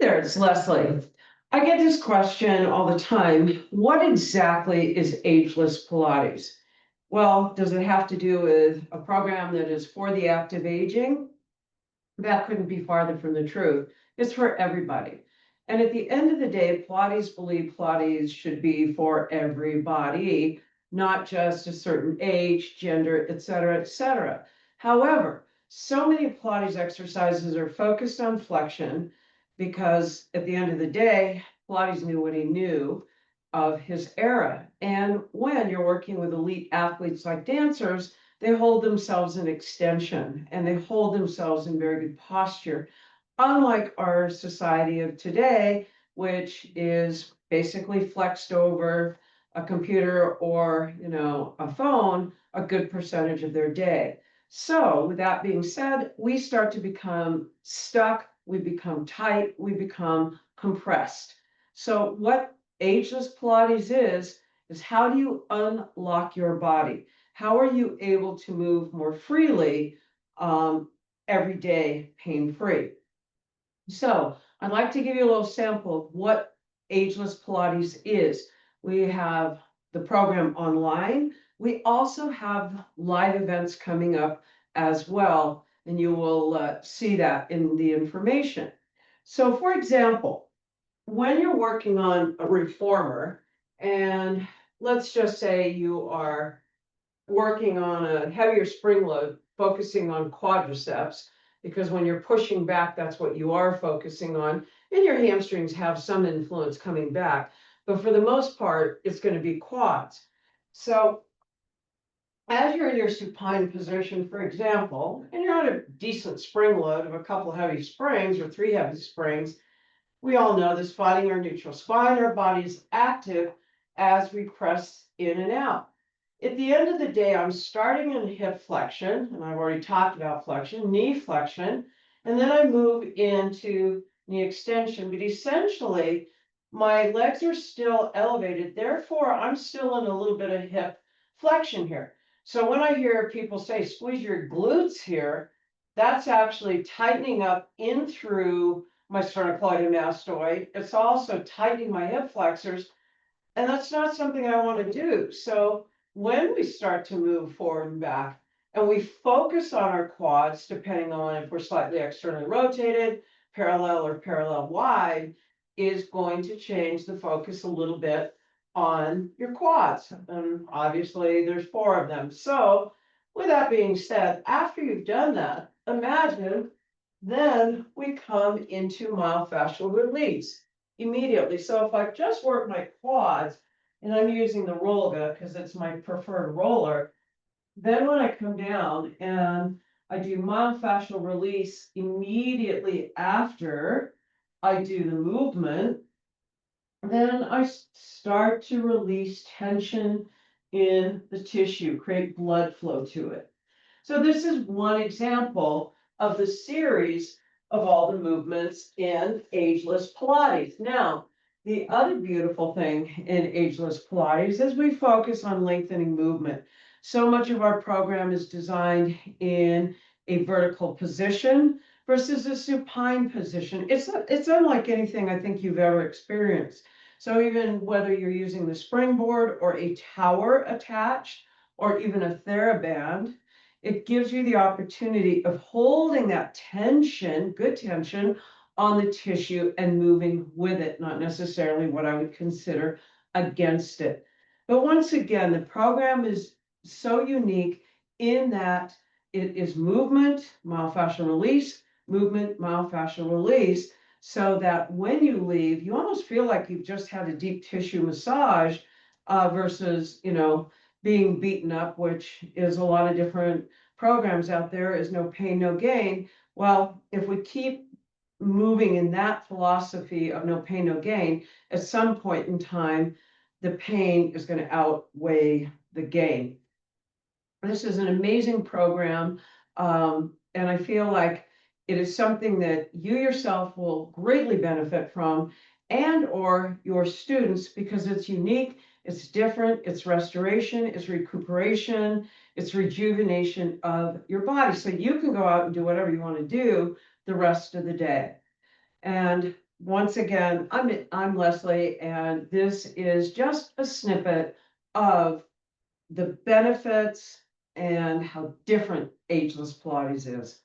There, it's Leslie. I get this question all the time. What exactly is Ageless Pilates? Well, does it have to do with a program that is for the active aging? That couldn't be farther from the truth. It's for everybody. And at the end of the day, Pilates believe Pilates should be for everybody, not just a certain age, gender, et cetera, et cetera. However, so many Pilates exercises are focused on flexion because at the end of the day, Pilates knew what he knew of his era. And when you're working with elite athletes like dancers, they hold themselves in extension and they hold themselves in very good posture. Unlike our society of today, which is basically flexed over a computer or, a phone a good percentage of their day. So with that being said, we start to become stuck, we become tight, we become compressed. So what Ageless Pilates is how do you unlock your body? How are you able to move more freely every day, pain-free? So I'd like to give you a little sample of what Ageless Pilates is. We have the program online. We also have live events coming up as well, and you will see that in the information. So for example, when you're working on a reformer, and let's just say you are working on a heavier spring load, focusing on quadriceps, because when you're pushing back, that's what you are focusing on. And your hamstrings have some influence coming back. But for the most part, it's going to be quads. So as you're in your supine position, for example, and you're on a decent spring load of a couple heavy springs or 3 heavy springs, we all know this, fighting our neutral spine, our body is active as we press in and out. At the end of the day, I'm starting in hip flexion, and I've already talked about flexion, knee flexion, and then I move into knee extension. But essentially, my legs are still elevated. Therefore, I'm still in a little bit of hip flexion here. So when I hear people say, squeeze your glutes here, that's actually tightening up in through my sternocleidomastoid. It's also tightening my hip flexors, and that's not something I want to do. So when we start to move forward and back, and we focus on our quads, depending on if we're slightly externally rotated, parallel or parallel wide, is going to change the focus a little bit on your quads. And obviously there's 4 of them. So with that being said, after you've done that, imagine then we come into myofascial release immediately. So if I just work my quads, and I'm using the Rolga because it's my preferred roller, then when I come down and I do myofascial release immediately after I do the movement, then I start to release tension in the tissue, create blood flow to it. So this is one example of the series of all the movements in Ageless Pilates. Now, the other beautiful thing in Ageless Pilates is we focus on lengthening movement. So much of our program is designed in a vertical position versus a supine position. It's unlike anything I think you've ever experienced. So even whether you're using the springboard or a tower attached, or even a TheraBand, it gives you the opportunity of holding that tension, good tension, on the tissue and moving with it, not necessarily what I would consider against it. But once again, the program is so unique in that it is movement, myofascial release, movement, myofascial release, so that when you leave, you almost feel like you've just had a deep tissue massage versus, being beaten up, which is a lot of different programs out there, is no pain, no gain. Well, if we keep moving in that philosophy of no pain, no gain, at some point in time, the pain is going to outweigh the gain. This is an amazing program, and I feel like it is something that you yourself will greatly benefit from, and or your students, because it's unique, it's different, it's restoration, it's recuperation, it's rejuvenation of your body. So you can go out and do whatever you want to do the rest of the day. And once again, I'm Leslie, and this is just a snippet of the benefits and how different Ageless Pilates is.